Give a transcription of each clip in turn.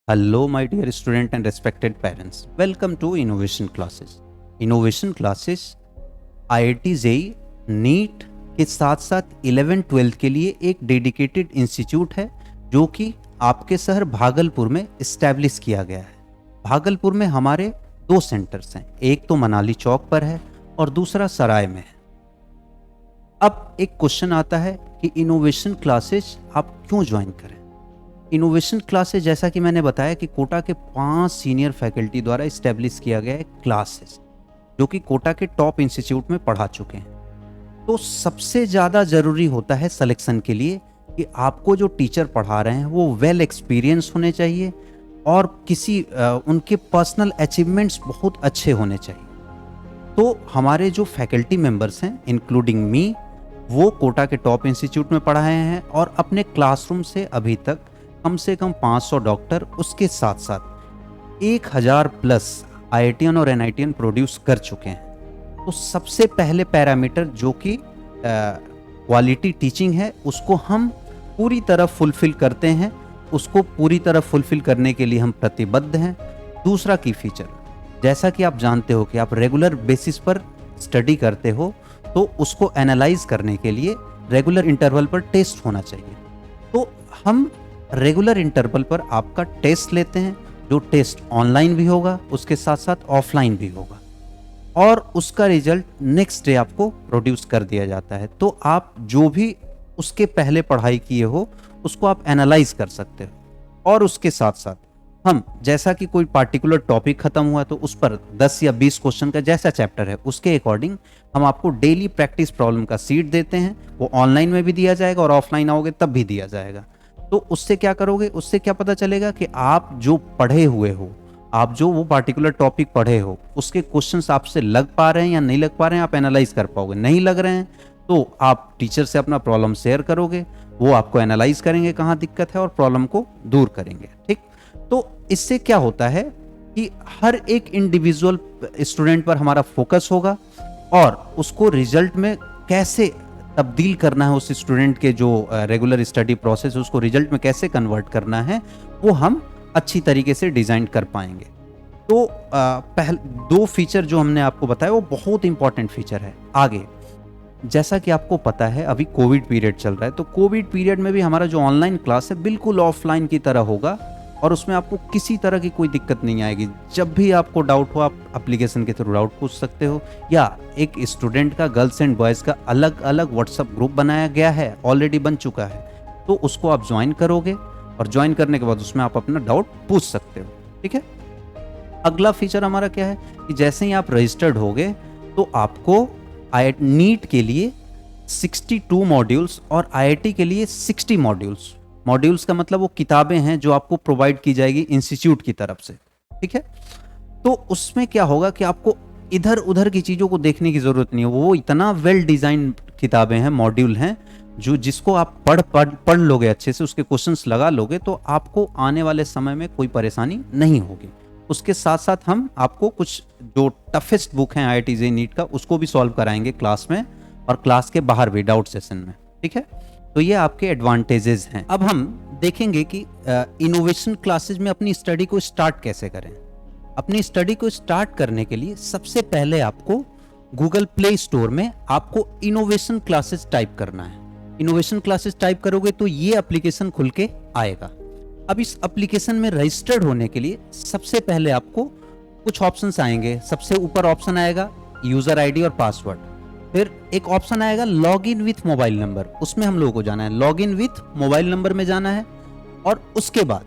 Hello, my dear student and respected parents. Welcome to Innovation Classes. Innovation Classes IIT JEE NEET के साथ साथ 11-12 के लिए एक डेडिकेटेड इंस्टीट्यूट है जो कि आपके शहर भागलपुर में इस्टेब्लिश किया गया है। भागलपुर में हमारे दो सेंटर्स हैं, एक तो मनाली चौक पर है और दूसरा सराय में है। अब एक क्वेश्चन आता है कि इनोवेशन क्लासेस आप क्यों ज्वाइन करें। इनोवेशन क्लासेस जैसा कि मैंने बताया कि कोटा के 5 सीनियर फैकल्टी द्वारा इस्टेब्लिश किया गया है क्लासेस जो कि कोटा के टॉप इंस्टीट्यूट में पढ़ा चुके हैं। तो सबसे ज़्यादा ज़रूरी होता है सिलेक्शन के लिए कि आपको जो टीचर पढ़ा रहे हैं वो वेल एक्सपीरियंस होने चाहिए और उनके पर्सनल अचीवमेंट्स बहुत अच्छे होने चाहिए। तो हमारे जो फैकल्टी मेंबर्स हैं इंक्लूडिंग मी, वो कोटा के टॉप इंस्टीट्यूट में पढ़ाए हैं और अपने क्लासरूम से अभी तक कम से कम 500 डॉक्टर, उसके साथ साथ 1000 प्लस IITian और NITian प्रोड्यूस कर चुके हैं। तो सबसे पहले पैरामीटर जो कि क्वालिटी टीचिंग है उसको हम पूरी तरह फुलफिल करते हैं, उसको पूरी तरह फुलफिल करने के लिए हम प्रतिबद्ध हैं। दूसरा की फीचर, जैसा कि आप जानते हो कि आप रेगुलर बेसिस पर स्टडी करते हो तो उसको एनालाइज करने के लिए रेगुलर इंटरवल पर टेस्ट होना चाहिए। तो हम रेगुलर इंटरवल पर आपका टेस्ट लेते हैं, जो टेस्ट ऑनलाइन भी होगा, उसके साथ साथ ऑफलाइन भी होगा और उसका रिजल्ट नेक्स्ट डे आपको प्रोड्यूस कर दिया जाता है। तो आप जो भी उसके पहले पढ़ाई किए हो उसको आप एनालाइज कर सकते हो और उसके साथ साथ हम जैसा कि कोई पार्टिकुलर टॉपिक खत्म हुआ तो उस पर 10 या 20 क्वेश्चन का जैसा चैप्टर है उसके अकॉर्डिंग हम आपको डेली प्रैक्टिस प्रॉब्लम का सीट देते हैं। वो ऑनलाइन में भी दिया जाएगा और ऑफलाइन आओगे तब भी दिया जाएगा। तो उससे क्या करोगे, उससे क्या पता चलेगा कि आप जो पढ़े हुए हो, आप जो वो पार्टिकुलर टॉपिक पढ़े हो उसके क्वेश्चंस आपसे लग पा रहे हैं या नहीं लग पा रहे हैं, आप एनालाइज कर पाओगे। नहीं लग रहे हैं तो आप टीचर से अपना प्रॉब्लम शेयर करोगे, वो आपको एनालाइज करेंगे कहाँ दिक्कत है और प्रॉब्लम को दूर करेंगे। ठीक, तो इससे क्या होता है कि हर एक इंडिविजुअल स्टूडेंट पर हमारा फोकस होगा और उसको रिजल्ट में कैसे तब्दील करना है, उस स्टूडेंट के जो रेगुलर स्टडी प्रोसेस है उसको रिजल्ट में कैसे कन्वर्ट करना है, वो हम अच्छी तरीके से डिज़ाइन कर पाएंगे। तो पहले 2 फीचर जो हमने आपको बताया वो बहुत इंपॉर्टेंट फीचर है। आगे जैसा कि आपको पता है अभी कोविड पीरियड चल रहा है, तो कोविड पीरियड में भी हमारा जो ऑनलाइन क्लास है बिल्कुल ऑफलाइन की तरह होगा और उसमें आपको किसी तरह की कोई दिक्कत नहीं आएगी। जब भी आपको डाउट हो आप एप्लीकेशन के थ्रू डाउट पूछ सकते हो, या एक स्टूडेंट का गर्ल्स एंड बॉयज़ का अलग अलग व्हाट्सएप ग्रुप बनाया गया है, ऑलरेडी बन चुका है, तो उसको आप ज्वाइन करोगे और ज्वाइन करने के बाद उसमें आप अपना डाउट पूछ सकते हो। ठीक है, अगला फीचर हमारा क्या है कि जैसे ही आप रजिस्टर्ड होगे तो आपको नीट के लिए 62 मॉड्यूल्स और IIT के लिए 60 मॉड्यूल्स का मतलब वो किताबें हैं जो आपको प्रोवाइड की जाएगी इंस्टीट्यूट की तरफ से। ठीक है, तो उसमें क्या होगा कि आपको इधर उधर की चीज़ों को देखने की ज़रूरत नहीं है। वो इतना वेल डिज़ाइन किताबें हैं, मॉड्यूल हैं, जो जिसको आप पढ़ लोगे अच्छे से, उसके क्वेश्चंस लगा लोगे तो आपको आने वाले समय में कोई परेशानी नहीं होगी। उसके साथ साथ हम आपको कुछ जो टफेस्ट बुक हैं IIT जेईई नीट का उसको भी सॉल्व कराएंगे क्लास में और क्लास के बाहर भी डाउट सेशन में। ठीक है, तो ये आपके एडवांटेजेस हैं। अब हम देखेंगे कि इनोवेशन क्लासेज में अपनी स्टडी को स्टार्ट कैसे करें। अपनी स्टडी को स्टार्ट करने के लिए सबसे पहले आपको गूगल प्ले स्टोर में आपको इनोवेशन क्लासेज टाइप करना है। इनोवेशन क्लासेज टाइप करोगे तो ये एप्लीकेशन खुल के आएगा। अब इस एप्लीकेशन में रजिस्टर्ड होने के लिए सबसे पहले आपको कुछ ऑप्शंस आएंगे। सबसे ऊपर ऑप्शन आएगा यूजर ID और पासवर्ड, फिर एक ऑप्शन आएगा log in with mobile number, उसमें हम लोगों को जाना है, log in with mobile number में जाना है। और उसके बाद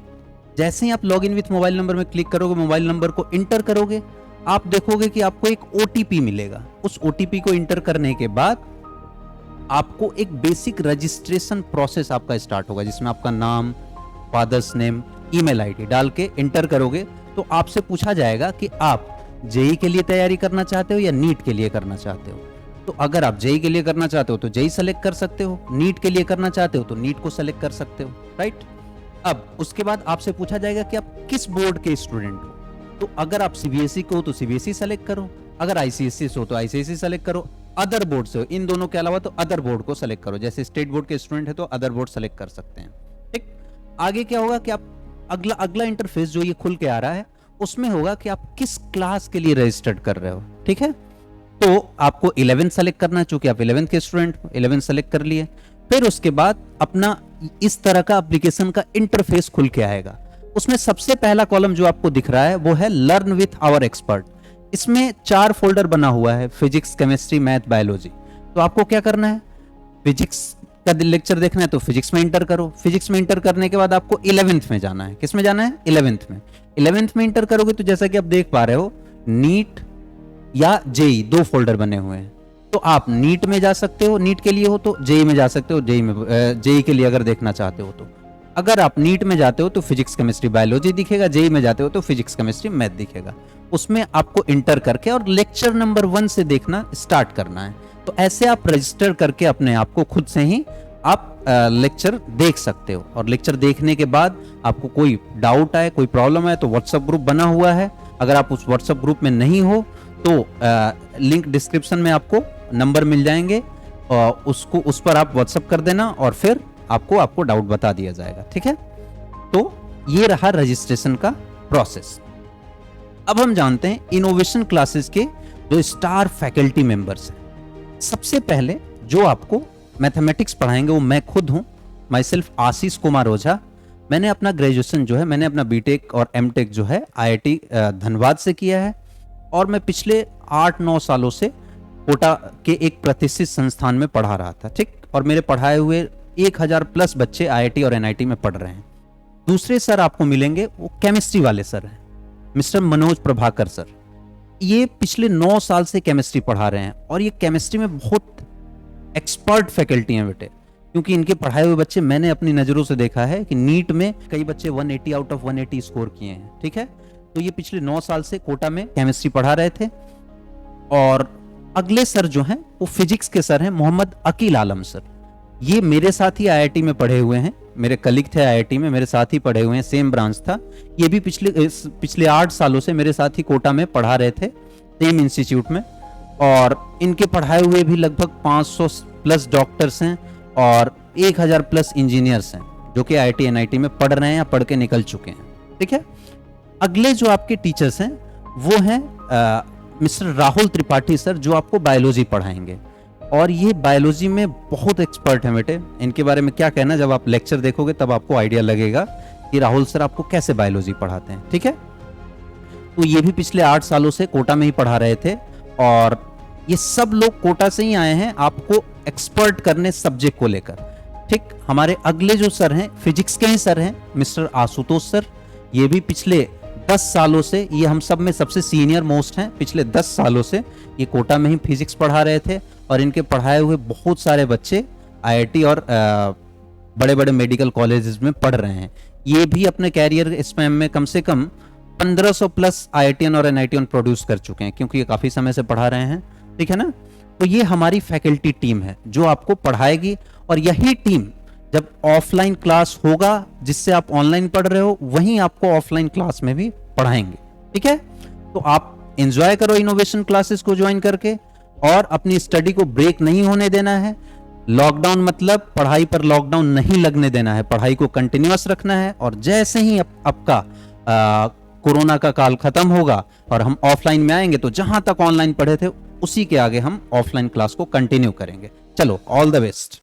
जैसे ही आप log in with mobile number में क्लिक करोगे, मोबाइल नंबर को इंटर करोगे, आप देखोगे कि आपको एक OTP मिलेगा। उस OTP को इंटर करने के बाद आपको एक बेसिक रजिस्ट्रेशन प्रोसेस आपका स्टार्ट होगा, जिसमें आपका नाम, फादर्स नेम, ईमेल ID डाल के इंटर करोगे तो आपसे पूछा जाएगा कि आप जेईई के लिए तैयारी करना चाहते हो या नीट के लिए करना चाहते हो। तो अगर आप जेईई के लिए करना चाहते हो तो जेईई सेलेक्ट कर सकते हो, नीट के लिए करना चाहते हो तो नीट को सेलेक्ट कर सकते हो। राइट, अब उसके बाद आपसे पूछा जाएगा कि आप किस बोर्ड के स्टूडेंट हो। तो अगर आप CBSE को हो तो CBSE सेलेक्ट करो, अगर ICSE हो तो ICSE सेलेक्ट करो, अदर बोर्ड से हो, इन दोनों के अलावा तो अदर बोर्ड को सेलेक्ट करो। जैसे स्टेट बोर्ड के स्टूडेंट है तो अदर बोर्ड सेलेक्ट कर सकते हैं। ठीक, आगे क्या होगा कि आप अगला अगला इंटरफेस जो ये खुल के आ रहा है उसमें होगा कि आप किस क्लास के लिए रजिस्टर्ड कर रहे हो, ठीक है। तो आपको 11 सेलेक्ट करना है, चूंकि आप 11 के स्टूडेंट हो, 11 सेलेक्ट कर लिए। फिर उसके बाद अपना इस तरह का एप्लीकेशन का इंटरफेस खुल के आएगा। उसमें सबसे पहला कॉलम जो आपको दिख रहा है वो है लर्न विथ आवर एक्सपर्ट। इसमें 4 फोल्डर बना हुआ है, फिजिक्स, केमिस्ट्री, मैथ, बायोलॉजी। तो आपको क्या करना है, फिजिक्स का लेक्चर देखना है तो फिजिक्स में इंटर करो। फिजिक्स में इंटर करने के बाद आपको 11th में जाना है। किस में जाना है, 11th में। 11th में इंटर करोगे तो जैसा कि आप देख पा रहे हो, नीट या जेई 2 फोल्डर बने हुए हैं। तो आप नीट में जा सकते हो, नीट के लिए हो, तो जेई में जा सकते हो, जेई के लिए अगर देखना चाहते हो तो। अगर आप नीट में जाते हो तो फिजिक्स, केमिस्ट्री, बायोलॉजी दिखेगा, जेई में जाते हो तो फिजिक्स, केमिस्ट्री, मैथ दिखेगा। उसमें आपको इंटर करके और लेक्चर नंबर 1 से देखना स्टार्ट करना है। तो ऐसे आप रजिस्टर करके अपने आप को खुद से ही आप लेक्चर देख सकते हो। और लेक्चर देखने के बाद आपको कोई डाउट आए, कोई प्रॉब्लम है तो व्हाट्सएप ग्रुप बना हुआ है। अगर आप उस व्हाट्सएप ग्रुप में नहीं हो तो लिंक डिस्क्रिप्शन में आपको नंबर मिल जाएंगे, उसको उस पर आप व्हाट्सएप कर देना और फिर आपको डाउट बता दिया जाएगा, ठीक है। तो ये रहा रजिस्ट्रेशन का प्रोसेस। अब हम जानते हैं इनोवेशन क्लासेस के जो स्टार फैकल्टी मेंबर्स हैं। सबसे पहले जो आपको मैथमेटिक्स पढ़ाएंगे वो मैं खुद हूं, माई सेल्फ आशीष कुमार ओझा। मैंने अपना ग्रेजुएशन जो है, मैंने अपना बीटेक और एमटेक जो है IIT धनबाद से किया है। और मैं पिछले 8-9 सालों से कोटा के एक प्रतिष्ठित संस्थान में पढ़ा रहा था, ठीक। और मेरे पढ़ाए हुए 1000 प्लस बच्चे IIT और NIT में पढ़ रहे हैं। दूसरे सर आपको मिलेंगे, वो केमिस्ट्री वाले सर हैं, मिस्टर मनोज प्रभाकर सर। ये पिछले 9 साल से केमिस्ट्री पढ़ा रहे हैं और ये केमिस्ट्री में बहुत एक्सपर्ट फैकल्टी हैं बेटे, क्योंकि इनके पढ़ाए हुए बच्चे मैंने अपनी नज़रों से देखा है कि नीट में कई बच्चे 180 आउट ऑफ 180 स्कोर किए हैं, ठीक है। तो ये पिछले 9 साल से कोटा में केमिस्ट्री पढ़ा रहे थे। और अगले सर जो हैं वो फिजिक्स के सर हैं, मोहम्मद अकील आलम सर। ये मेरे साथ ही IIT में पढ़े हुए हैं, मेरे कलीग थे IIT में, मेरे साथ ही पढ़े हुए हैं, सेम ब्रांच था। ये भी पिछले 8 सालों से मेरे साथ ही कोटा में पढ़ा रहे थे, सेम इंस्टीट्यूट में। और इनके पढ़ाए हुए भी लगभग 500 प्लस डॉक्टर्स हैं और 1000 प्लस इंजीनियर्स हैं जो कि IIT NIT में पढ़ रहे हैं या पढ़ के निकल चुके हैं, ठीक है। अगले जो आपके टीचर्स हैं वो हैं मिस्टर राहुल त्रिपाठी सर, जो आपको बायोलॉजी पढ़ाएंगे। और ये बायोलॉजी में बहुत एक्सपर्ट हैं बेटे। इनके बारे में क्या कहना, जब आप लेक्चर देखोगे तब आपको आइडिया लगेगा कि राहुल सर आपको कैसे बायोलॉजी पढ़ाते हैं, ठीक है। तो ये भी पिछले 8 सालों से कोटा में ही पढ़ा रहे थे और ये सब लोग कोटा से ही आए हैं आपको एक्सपर्ट करने सब्जेक्ट को लेकर, ठीक। हमारे अगले जो सर हैं फिजिक्स के ही सर हैं, मिस्टर आशुतोष सर। ये भी पिछले 10 सालों से, ये हम सब में सबसे सीनियर मोस्ट हैं, पिछले 10 सालों से ये कोटा में ही फिजिक्स पढ़ा रहे थे। और इनके पढ़ाए हुए बहुत सारे बच्चे IIT और बड़े बड़े मेडिकल कॉलेजेस में पढ़ रहे हैं। ये भी अपने कैरियर स्पैन में कम से कम 1500 प्लस IITian और NITian प्रोड्यूस कर चुके हैं, क्योंकि ये काफ़ी समय से पढ़ा रहे हैं, ठीक है ना। तो ये हमारी फैकल्टी टीम है जो आपको पढ़ाएगी। और यही टीम जब ऑफलाइन क्लास होगा, जिससे आप ऑनलाइन पढ़ रहे हो, वहीं आपको ऑफलाइन क्लास में भी पढ़ाएंगे, ठीक है। तो आप एंजॉय करो इनोवेशन क्लासेस को ज्वाइन करके और अपनी स्टडी को ब्रेक नहीं होने देना है। लॉकडाउन मतलब पढ़ाई पर लॉकडाउन नहीं लगने देना है, पढ़ाई को कंटिन्यूअस रखना है। और जैसे ही आपका कोरोना का काल खत्म होगा और हम ऑफलाइन में आएंगे तो जहां तक ऑनलाइन पढ़े थे उसी के आगे हम ऑफलाइन क्लास को कंटिन्यू करेंगे। चलो, ऑल द बेस्ट।